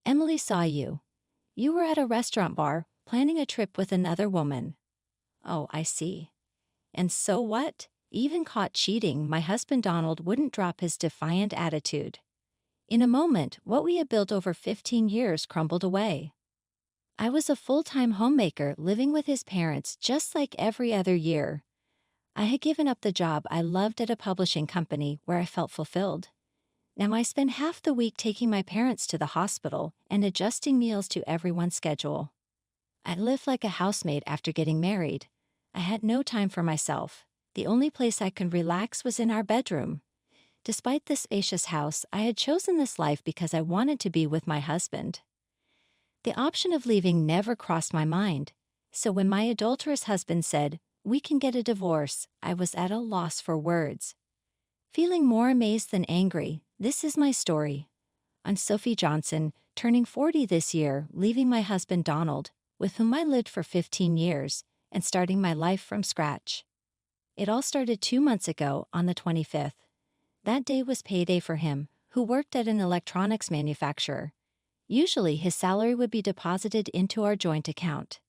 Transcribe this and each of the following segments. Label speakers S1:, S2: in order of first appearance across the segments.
S1: Emily saw you. You were at a restaurant bar, planning a trip with another woman. Oh, I see. And so what? Even caught cheating, my husband Donald wouldn't drop his defiant attitude. In a moment, what we had built over 15 years crumbled away. I was a full-time homemaker living with his parents just like every other year. I had given up the job I loved at a publishing company where I felt fulfilled. Now I spend half the week taking my parents to the hospital and adjusting meals to everyone's schedule. I lived like a housemaid after getting married. I had no time for myself. The only place I could relax was in our bedroom. Despite the spacious house, I had chosen this life because I wanted to be with my husband. The option of leaving never crossed my mind, so when my adulterous husband said, "We can get a divorce," I was at a loss for words. Feeling more amazed than angry, this is my story. I'm Sophie Johnson, turning 40 this year, leaving my husband Donald, with whom I lived for 15 years, and starting my life from scratch. It all started 2 months ago on the 25th. That day was payday for him, who worked at an electronics manufacturer. Usually his salary would be deposited into our joint account.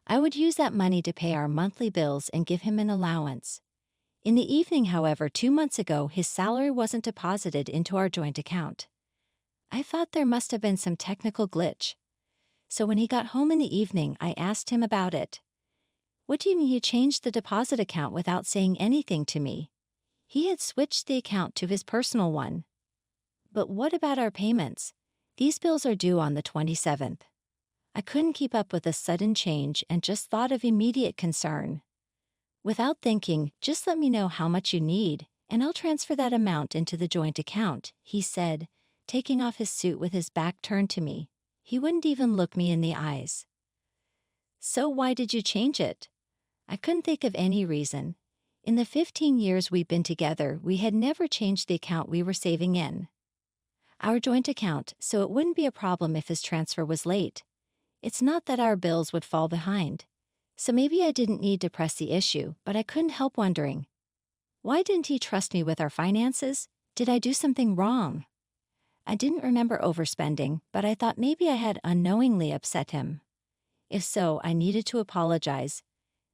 S1: I would use that money to pay our monthly bills and give him an allowance. In the evening, however, 2 months ago, his salary wasn't deposited into our joint account. I thought there must have been some technical glitch. So when he got home in the evening, I asked him about it. "What do you mean you changed the deposit account without saying anything to me?" He had switched the account to his personal one. "But what about our payments? These bills are due on the 27th. I couldn't keep up with the sudden change and just thought of immediate concern. Without thinking, "Just let me know how much you need, and I'll transfer that amount into the joint account," he said, taking off his suit with his back turned to me. He wouldn't even look me in the eyes. "So why did you change it?" I couldn't think of any reason. In the 15 years we'd been together, we had never changed the account we were saving in. Our joint account, so it wouldn't be a problem if his transfer was late. It's not that our bills would fall behind. So maybe I didn't need to press the issue, but I couldn't help wondering. Why didn't he trust me with our finances? Did I do something wrong? I didn't remember overspending, but I thought maybe I had unknowingly upset him. If so, I needed to apologize.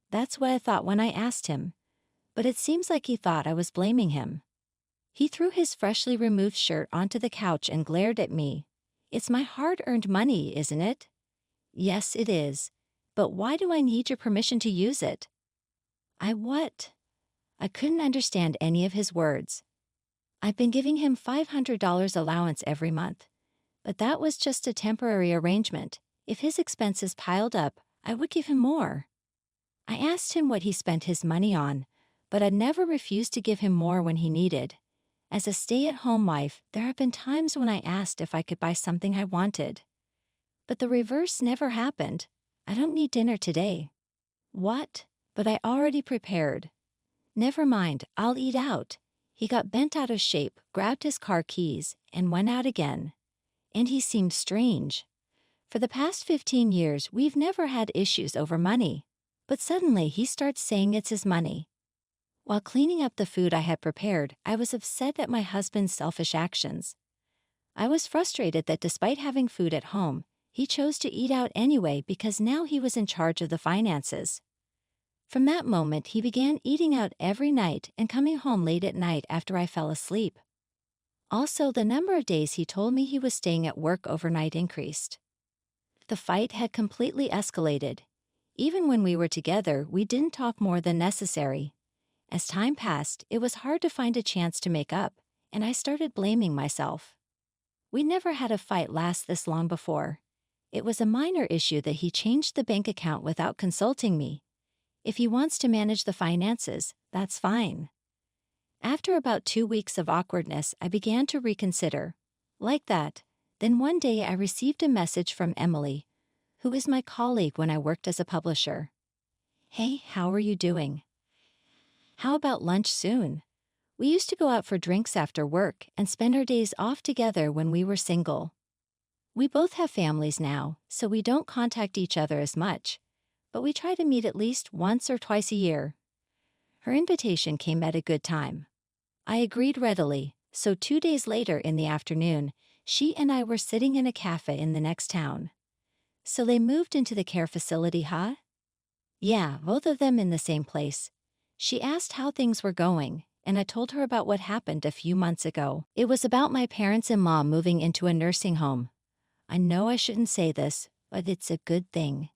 S1: That's what I thought when I asked him. But it seems like he thought I was blaming him. He threw his freshly removed shirt onto the couch and glared at me. "It's my hard-earned money, isn't it?" "Yes, it is. But why do I need your permission to use it?" What? I couldn't understand any of his words. I've been giving him $500 allowance every month. But that was just a temporary arrangement. If his expenses piled up, I would give him more. I asked him what he spent his money on, but I'd never refused to give him more when he needed. As a stay-at-home wife, there have been times when I asked if I could buy something I wanted. But the reverse never happened. "I don't need dinner today." What? But I already prepared. "Never mind, I'll eat out." He got bent out of shape, grabbed his car keys, and went out again. And he seemed strange. For the past 15 years, we've never had issues over money. But suddenly he starts saying it's his money. While cleaning up the food I had prepared, I was upset at my husband's selfish actions. I was frustrated that despite having food at home, he chose to eat out anyway because now he was in charge of the finances. From that moment, he began eating out every night and coming home late at night after I fell asleep. Also, the number of days he told me he was staying at work overnight increased. The fight had completely escalated. Even when we were together, we didn't talk more than necessary. As time passed, it was hard to find a chance to make up, and I started blaming myself. We never had a fight last this long before. It was a minor issue that he changed the bank account without consulting me. If he wants to manage the finances, that's fine. After about 2 weeks of awkwardness, I began to reconsider. Like that, then one day I received a message from Emily, who is my colleague when I worked as a publisher. "Hey, how are you doing? How about lunch soon? We used to go out for drinks after work and spend our days off together when we were single. We both have families now, so we don't contact each other as much, but we try to meet at least once or twice a year." Her invitation came at a good time. I agreed readily, so 2 days later in the afternoon, She and I were sitting in a cafe in the next town. So they moved into the care facility, huh? Yeah, both of them in the same place. She asked how things were going, and I told her about what happened a few months ago. It was about my parents and mom moving into a nursing home. I know I shouldn't say this, but it's a good thing.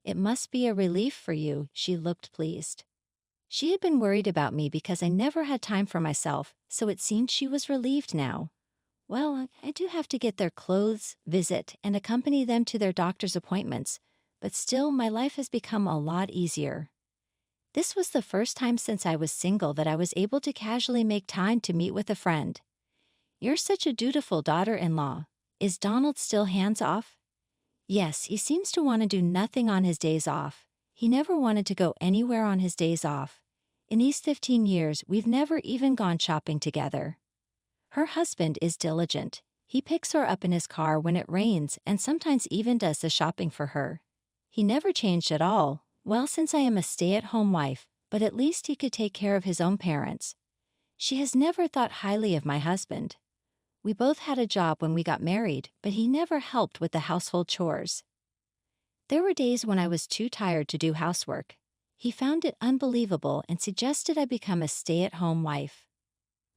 S1: It must be a relief for you. She looked pleased. She had been worried about me because I never had time for myself, so it seemed she was relieved now. Well, I do have to get their clothes, visit, and accompany them to their doctor's appointments, but still my life has become a lot easier. This was the first time since I was single that I was able to casually make time to meet with a friend. You're such a dutiful daughter-in-law. Is Donald still hands-off? Yes, he seems to want to do nothing on his days off. He never wanted to go anywhere on his days off. In these 15 years, we've never even gone shopping together. Her husband is diligent. He picks her up in his car when it rains and sometimes even does the shopping for her. He never changed at all. Well, since I am a stay-at-home wife, but at least he could take care of his own parents. She has never thought highly of my husband. We both had a job when we got married, but he never helped with the household chores. There were days when I was too tired to do housework. He found it unbelievable and suggested I become a stay-at-home wife.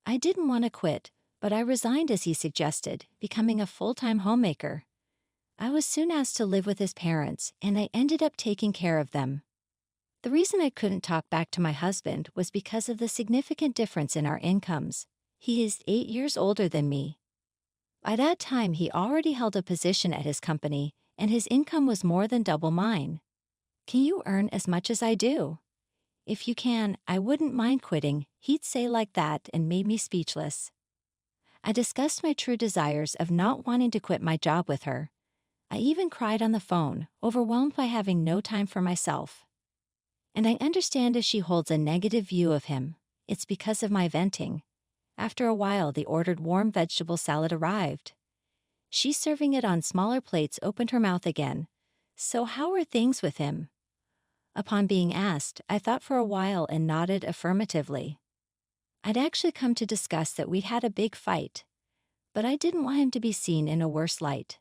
S1: I didn't want to quit, but I resigned as he suggested, becoming a full-time homemaker. I was soon asked to live with his parents, and I ended up taking care of them. The reason I couldn't talk back to my husband was because of the significant difference in our incomes. He is 8 years older than me. By that time, he already held a position at his company, and his income was more than double mine. Can you earn as much as I do? If you can, I wouldn't mind quitting, he'd say like that and made me speechless. I discussed my true desires of not wanting to quit my job with her. I even cried on the phone, overwhelmed by having no time for myself. And I understand if she holds a negative view of him, it's because of my venting. After a while, the ordered warm vegetable salad arrived. She, serving it on smaller plates, opened her mouth again. So how are things with him? Upon being asked, I thought for a while and nodded affirmatively. I'd actually come to discuss that we'd had a big fight, but I didn't want him to be seen in a worse light.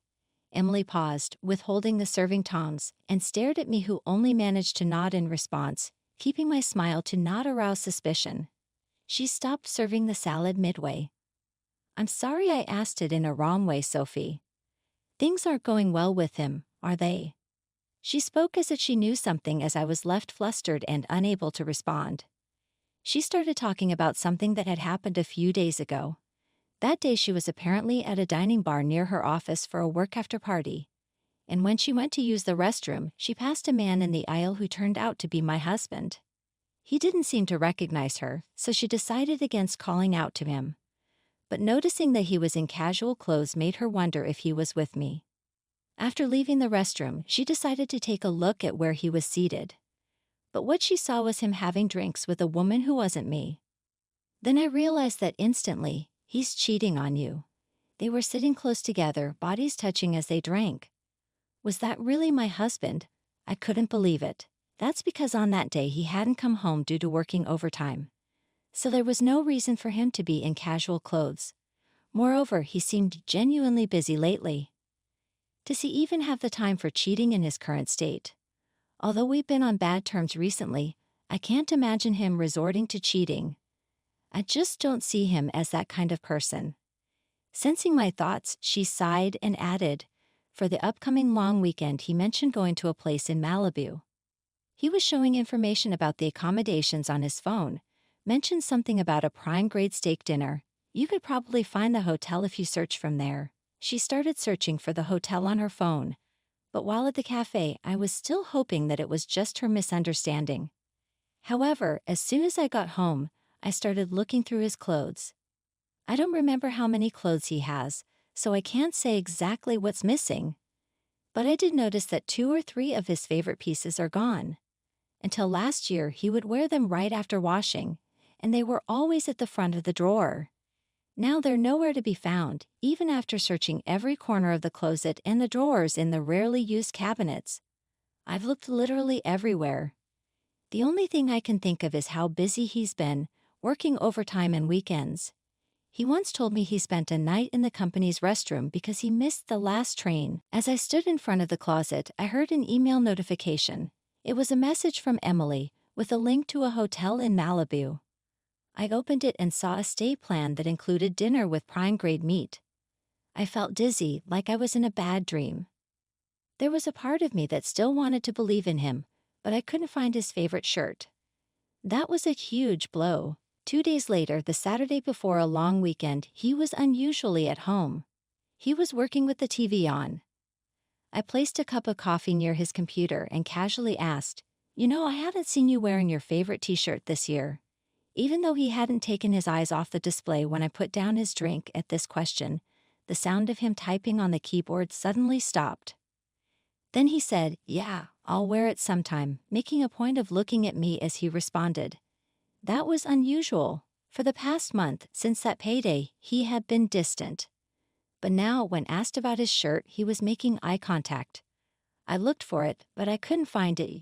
S1: Emily paused, withholding the serving tongs, and stared at me, who only managed to nod in response, keeping my smile to not arouse suspicion. She stopped serving the salad midway. I'm sorry I asked it in a wrong way, Sophie. Things aren't going well with him, are they? She spoke as if she knew something as I was left flustered and unable to respond. She started talking about something that had happened a few days ago. That day she was apparently at a dining bar near her office for a work-after party. And when she went to use the restroom, she passed a man in the aisle who turned out to be my husband. He didn't seem to recognize her, so she decided against calling out to him. But noticing that he was in casual clothes made her wonder if he was with me. After leaving the restroom, she decided to take a look at where he was seated. But what she saw was him having drinks with a woman who wasn't me. Then I realized that instantly, he's cheating on you. They were sitting close together, bodies touching as they drank. Was that really my husband? I couldn't believe it. That's because on that day he hadn't come home due to working overtime. So there was no reason for him to be in casual clothes. Moreover, he seemed genuinely busy lately. Does he even have the time for cheating in his current state? Although we've been on bad terms recently, I can't imagine him resorting to cheating. I just don't see him as that kind of person. Sensing my thoughts, she sighed and added, for the upcoming long weekend he mentioned going to a place in Malibu. He was showing information about the accommodations on his phone, mentioned something about a prime-grade steak dinner. You could probably find the hotel if you search from there. She started searching for the hotel on her phone, but while at the cafe, I was still hoping that it was just her misunderstanding. However, as soon as I got home, I started looking through his clothes. I don't remember how many clothes he has, so I can't say exactly what's missing. But I did notice that 2 or 3 of his favorite pieces are gone. Until last year, he would wear them right after washing, and they were always at the front of the drawer. Now they're nowhere to be found, even after searching every corner of the closet and the drawers in the rarely used cabinets. I've looked literally everywhere. The only thing I can think of is how busy he's been, working overtime and weekends. He once told me he spent a night in the company's restroom because he missed the last train. As I stood in front of the closet, I heard an email notification. It was a message from Emily with a link to a hotel in Malibu. I opened it and saw a stay plan that included dinner with prime-grade meat. I felt dizzy, like I was in a bad dream. There was a part of me that still wanted to believe in him, but I couldn't find his favorite shirt. That was a huge blow. 2 days later, the Saturday before a long weekend, he was unusually at home. He was working with the TV on. I placed a cup of coffee near his computer and casually asked, I haven't seen you wearing your favorite t-shirt this year. Even though he hadn't taken his eyes off the display when I put down his drink at this question, the sound of him typing on the keyboard suddenly stopped. Then he said, "Yeah, I'll wear it sometime," making a point of looking at me as he responded. That was unusual. For the past month, since that payday, he had been distant. But now, when asked about his shirt, he was making eye contact. I looked for it, but I couldn't find it,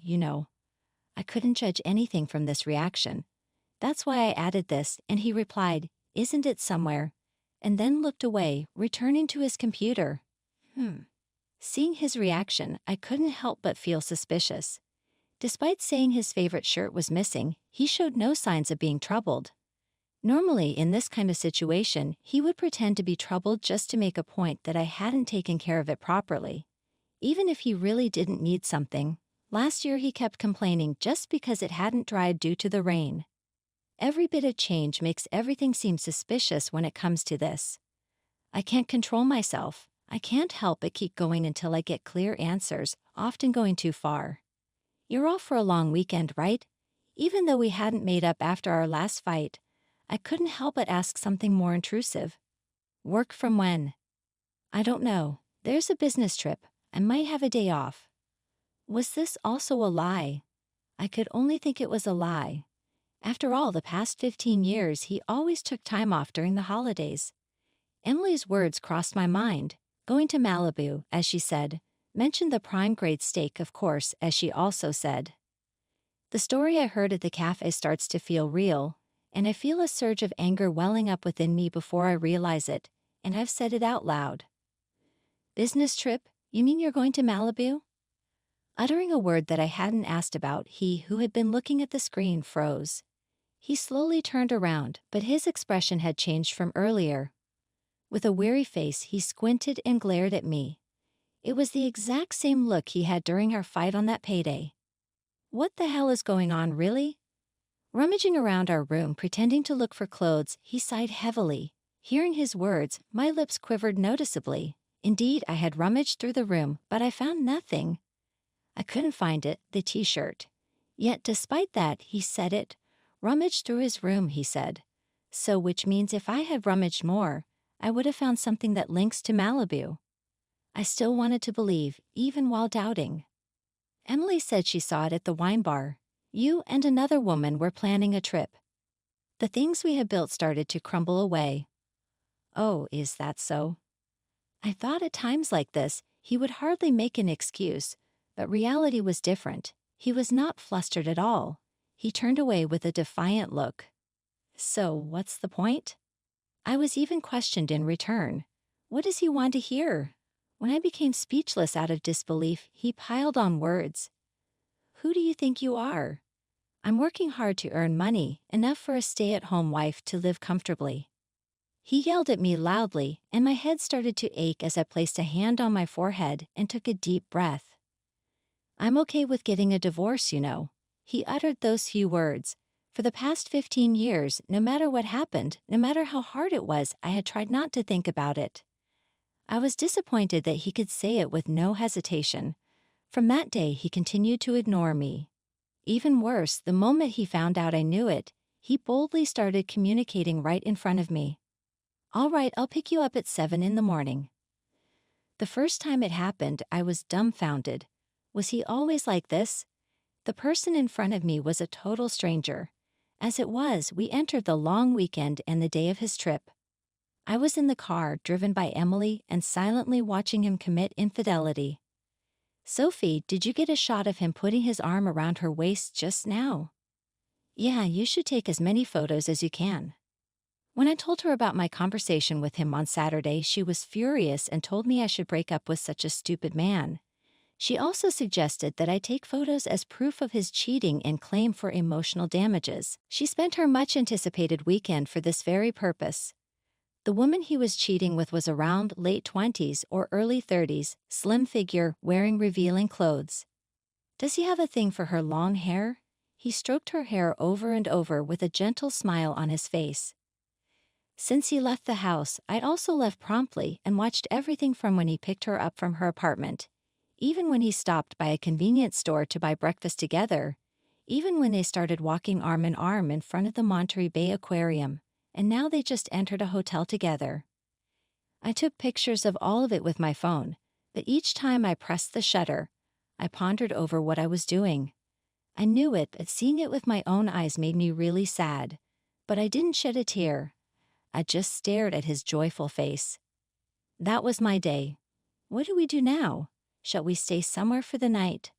S1: I couldn't judge anything from this reaction. That's why I added this, and he replied, "Isn't it somewhere?" and then looked away, returning to his computer. Seeing his reaction, I couldn't help but feel suspicious. Despite saying his favorite shirt was missing, he showed no signs of being troubled. Normally, in this kind of situation, he would pretend to be troubled just to make a point that I hadn't taken care of it properly. Even if he really didn't need something, last year he kept complaining just because it hadn't dried due to the rain. Every bit of change makes everything seem suspicious when it comes to this. I can't control myself. I can't help but keep going until I get clear answers, often going too far. "You're off for a long weekend, right?" Even though we hadn't made up after our last fight, I couldn't help but ask something more intrusive. "Work from when?" "I don't know. There's a business trip. I might have a day off." Was this also a lie? I could only think it was a lie. After all, the past 15 years, he always took time off during the holidays. Emily's words crossed my mind. Going to Malibu, as she said, mentioned the prime-grade steak, of course, as she also said. The story I heard at the cafe starts to feel real, and I feel a surge of anger welling up within me before I realize it, and I've said it out loud. "Business trip? You mean you're going to Malibu?" Uttering a word that I hadn't asked about, he, who had been looking at the screen, froze. He slowly turned around, but his expression had changed from earlier. With a weary face, he squinted and glared at me. It was the exact same look he had during our fight on that payday. What the hell is going on, really? Rummaging around our room, pretending to look for clothes, he sighed heavily. Hearing his words, my lips quivered noticeably. Indeed, I had rummaged through the room, but I found nothing. I couldn't find it, the t-shirt. Yet despite that, he said it. Rummaged through his room, he said. So which means if I had rummaged more, I would have found something that links to Malibu. I still wanted to believe, even while doubting. Emily said she saw it at the wine bar. You and another woman were planning a trip. The things we had built started to crumble away. Oh, is that so? I thought at times like this, he would hardly make an excuse, but reality was different. He was not flustered at all. He turned away with a defiant look. So, what's the point? I was even questioned in return. What does he want to hear? When I became speechless out of disbelief, he piled on words. Who do you think you are? I'm working hard to earn money, enough for a stay-at-home wife to live comfortably. He yelled at me loudly, and my head started to ache as I placed a hand on my forehead and took a deep breath. I'm okay with getting a divorce, He uttered those few words. For the past 15 years, no matter what happened, no matter how hard it was, I had tried not to think about it. I was disappointed that he could say it with no hesitation. From that day, he continued to ignore me. Even worse, the moment he found out I knew it, he boldly started communicating right in front of me. "All right, I'll pick you up at 7 in the morning." The first time it happened, I was dumbfounded. Was he always like this? The person in front of me was a total stranger. As it was, we entered the long weekend and the day of his trip. I was in the car, driven by Emily, and silently watching him commit infidelity. "Sophie, did you get a shot of him putting his arm around her waist just now?" "Yeah, you should take as many photos as you can." When I told her about my conversation with him on Saturday, she was furious and told me I should break up with such a stupid man. She also suggested that I take photos as proof of his cheating and claim for emotional damages. She spent her much-anticipated weekend for this very purpose. The woman he was cheating with was around late 20s or early 30s, slim figure, wearing revealing clothes. Does he have a thing for her long hair? He stroked her hair over and over with a gentle smile on his face. Since he left the house, I'd also left promptly and watched everything from when he picked her up from her apartment, even when he stopped by a convenience store to buy breakfast together, even when they started walking arm in arm in front of the Monterey Bay Aquarium, and now they just entered a hotel together. I took pictures of all of it with my phone, but each time I pressed the shutter, I pondered over what I was doing. I knew it, but seeing it with my own eyes made me really sad. But I didn't shed a tear. I just stared at his joyful face. That was my day. What do we do now? Shall we stay somewhere for the night?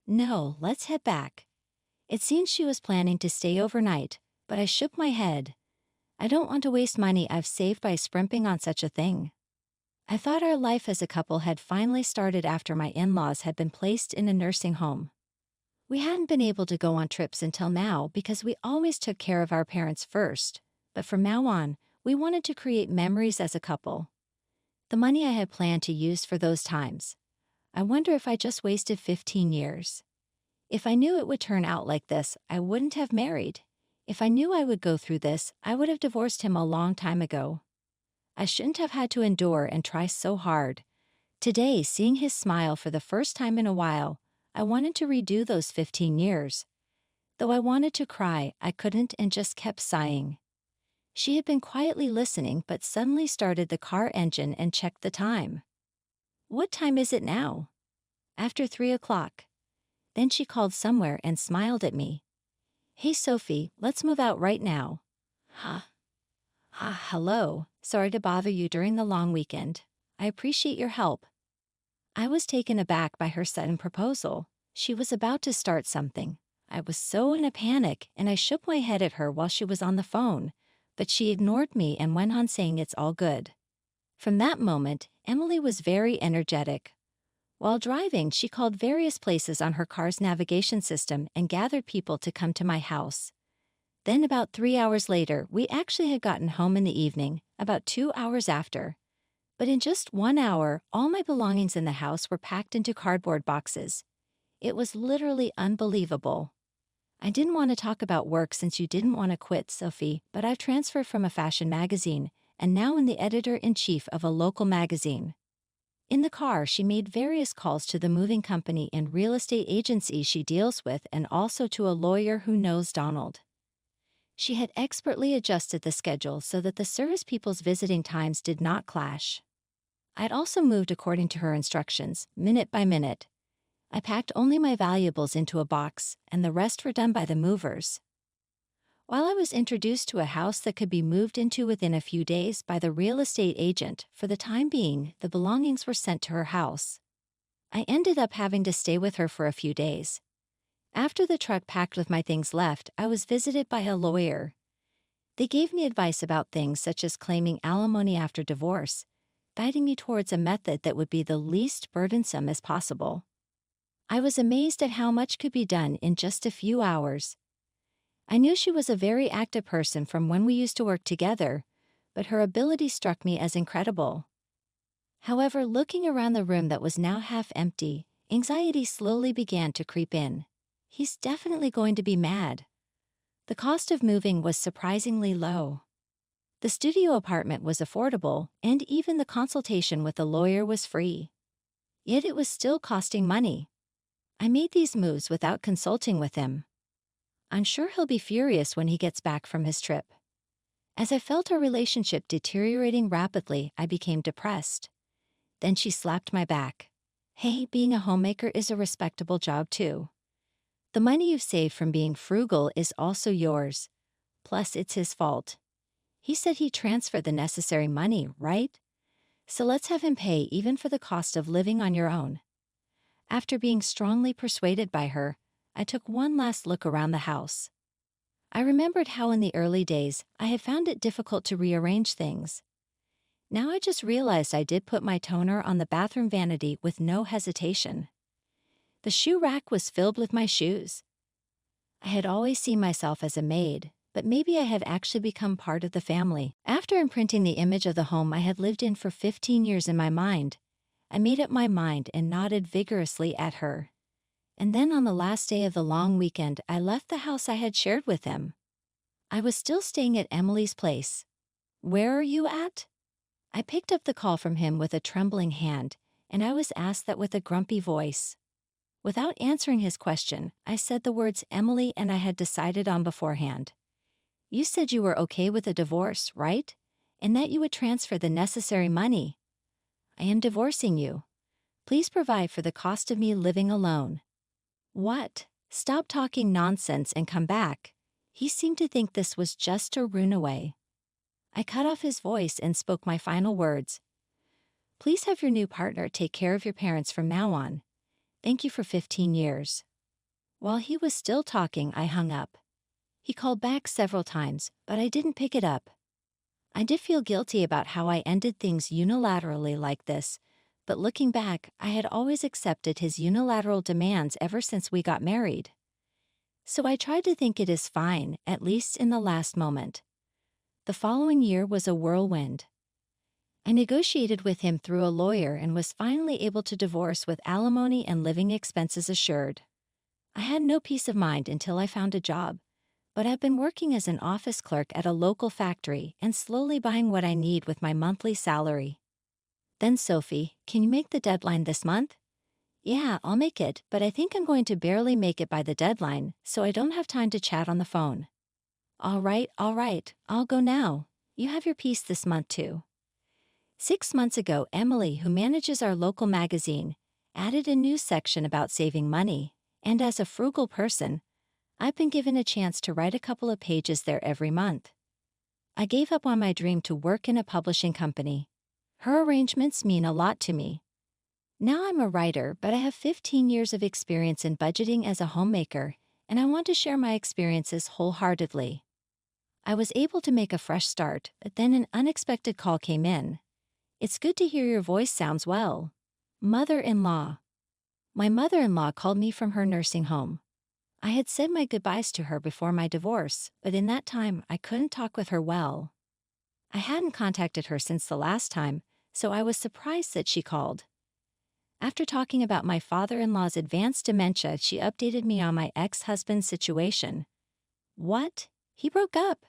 S1: No, let's head back. It seems she was planning to stay overnight, but I shook my head. I don't want to waste money I've saved by sprimping on such a thing. I thought our life as a couple had finally started after my in-laws had been placed in a nursing home. We hadn't been able to go on trips until now because we always took care of our parents first, but from now on, we wanted to create memories as a couple. The money I had planned to use for those times. I wonder if I just wasted 15 years. If I knew it would turn out like this, I wouldn't have married. If I knew I would go through this, I would have divorced him a long time ago. I shouldn't have had to endure and try so hard. Today, seeing his smile for the first time in a while, I wanted to redo those 15 years. Though I wanted to cry, I couldn't and just kept sighing. She had been quietly listening but suddenly started the car engine and checked the time. What time is it now? After 3 o'clock. Then she called somewhere and smiled at me. Hey Sophie, let's move out right now. Hello. Sorry to bother you during the long weekend. I appreciate your help. I was taken aback by her sudden proposal. She was about to start something. I was so in a panic and I shook my head at her while she was on the phone, but she ignored me and went on saying it's all good. From that moment, Emily was very energetic. While driving, she called various places on her car's navigation system and gathered people to come to my house. Then about 3 hours later, we actually had gotten home in the evening, about 2 hours after. But in just 1 hour, all my belongings in the house were packed into cardboard boxes. It was literally unbelievable. I didn't want to talk about work since you didn't want to quit, Sophie, but I've transferred from a fashion magazine and now am the editor-in-chief of a local magazine. In the car, she made various calls to the moving company and real estate agency she deals with and also to a lawyer who knows Donald. She had expertly adjusted the schedule so that the service people's visiting times did not clash. I'd also moved according to her instructions, minute by minute. I packed only my valuables into a box, and the rest were done by the movers. While I was introduced to a house that could be moved into within a few days by the real estate agent, for the time being, the belongings were sent to her house. I ended up having to stay with her for a few days. After the truck packed with my things left, I was visited by a lawyer. They gave me advice about things such as claiming alimony after divorce, guiding me towards a method that would be the least burdensome as possible. I was amazed at how much could be done in just a few hours. I knew she was a very active person from when we used to work together, but her ability struck me as incredible. However, looking around the room that was now half empty, anxiety slowly began to creep in. He's definitely going to be mad. The cost of moving was surprisingly low. The studio apartment was affordable, and even the consultation with the lawyer was free. Yet it was still costing money. I made these moves without consulting with him. I'm sure he'll be furious when he gets back from his trip. As I felt our relationship deteriorating rapidly, I became depressed. Then she slapped my back. Hey, being a homemaker is a respectable job too. The money you've saved from being frugal is also yours. Plus, it's his fault. He said he transferred the necessary money, right? So let's have him pay even for the cost of living on your own. After being strongly persuaded by her, I took one last look around the house. I remembered how in the early days I had found it difficult to rearrange things. Now I just realized I did put my toner on the bathroom vanity with no hesitation. The shoe rack was filled with my shoes. I had always seen myself as a maid, but maybe I had actually become part of the family. After imprinting the image of the home I had lived in for 15 years in my mind, I made up my mind and nodded vigorously at her. And then on the last day of the long weekend, I left the house I had shared with him. I was still staying at Emily's place. "Where are you at?" I picked up the call from him with a trembling hand, and I was asked that with a grumpy voice. Without answering his question, I said the words Emily and I had decided on beforehand. "You said you were okay with a divorce, right? And that you would transfer the necessary money. I am divorcing you. Please provide for the cost of me living alone." "What? Stop talking nonsense and come back." He seemed to think this was just a runaway. I cut off his voice and spoke my final words. "Please have your new partner take care of your parents from now on. Thank you for 15 years. While he was still talking, I hung up. He called back several times, but I didn't pick it up. I did feel guilty about how I ended things unilaterally like this, but looking back, I had always accepted his unilateral demands ever since we got married. So I tried to think it is fine, at least in the last moment. The following year was a whirlwind. I negotiated with him through a lawyer and was finally able to divorce with alimony and living expenses assured. I had no peace of mind until I found a job, but I've been working as an office clerk at a local factory and slowly buying what I need with my monthly salary. Then Sophie, can you make the deadline this month? Yeah, I'll make it, but I think I'm going to barely make it by the deadline, so I don't have time to chat on the phone. All right, I'll go now. You have your piece this month too. 6 months ago, Emily, who manages our local magazine, added a news section about saving money, and as a frugal person, I've been given a chance to write a couple of pages there every month. I gave up on my dream to work in a publishing company. Her arrangements mean a lot to me. Now I'm a writer, but I have 15 years of experience in budgeting as a homemaker, and I want to share my experiences wholeheartedly. I was able to make a fresh start, but then an unexpected call came in. "It's good to hear your voice sounds well." Mother-in-law. My mother-in-law called me from her nursing home. I had said my goodbyes to her before my divorce, but in that time I couldn't talk with her well. I hadn't contacted her since the last time, so I was surprised that she called. After talking about my father-in-law's advanced dementia, she updated me on my ex-husband's situation. What? He broke up?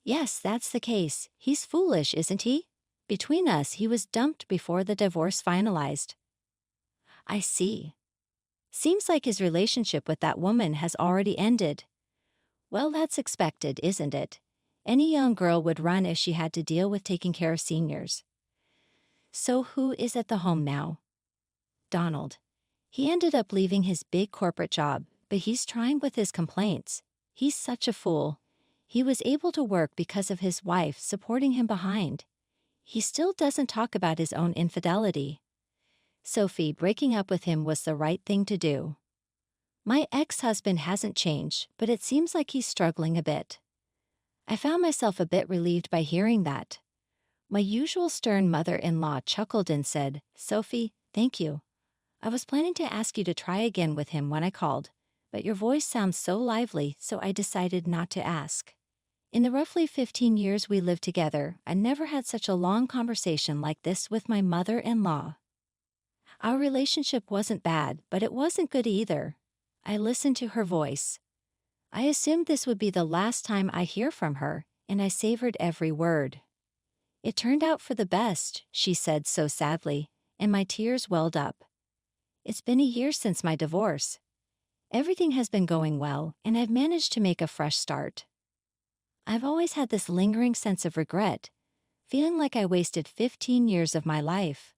S1: Yes, that's the case. He's foolish, isn't he? Between us, he was dumped before the divorce finalized. I see. Seems like his relationship with that woman has already ended. Well, that's expected, isn't it? Any young girl would run if she had to deal with taking care of seniors. So who is at the home now? Donald. He ended up leaving his big corporate job, but he's trying with his complaints. He's such a fool. He was able to work because of his wife supporting him behind. He still doesn't talk about his own infidelity. Sophie, breaking up with him was the right thing to do. My ex-husband hasn't changed, but it seems like he's struggling a bit. I found myself a bit relieved by hearing that. My usual stern mother-in-law chuckled and said, "Sophie, thank you. I was planning to ask you to try again with him when I called, but your voice sounds so lively, so I decided not to ask." In the roughly 15 years we lived together, I never had such a long conversation like this with my mother-in-law. Our relationship wasn't bad, but it wasn't good either. I listened to her voice. I assumed this would be the last time I hear from her, and I savored every word. It turned out for the best, she said so sadly, and my tears welled up. It's been a year since my divorce. Everything has been going well, and I've managed to make a fresh start. I've always had this lingering sense of regret, feeling like I wasted 15 years of my life.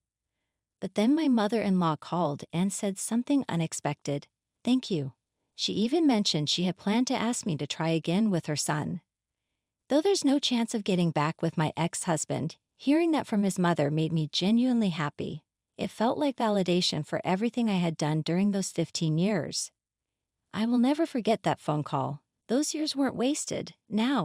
S1: But then my mother-in-law called and said something unexpected. Thank you. She even mentioned she had planned to ask me to try again with her son. Though there's no chance of getting back with my ex-husband, hearing that from his mother made me genuinely happy. It felt like validation for everything I had done during those 15 years. I will never forget that phone call. Those years weren't wasted. Now,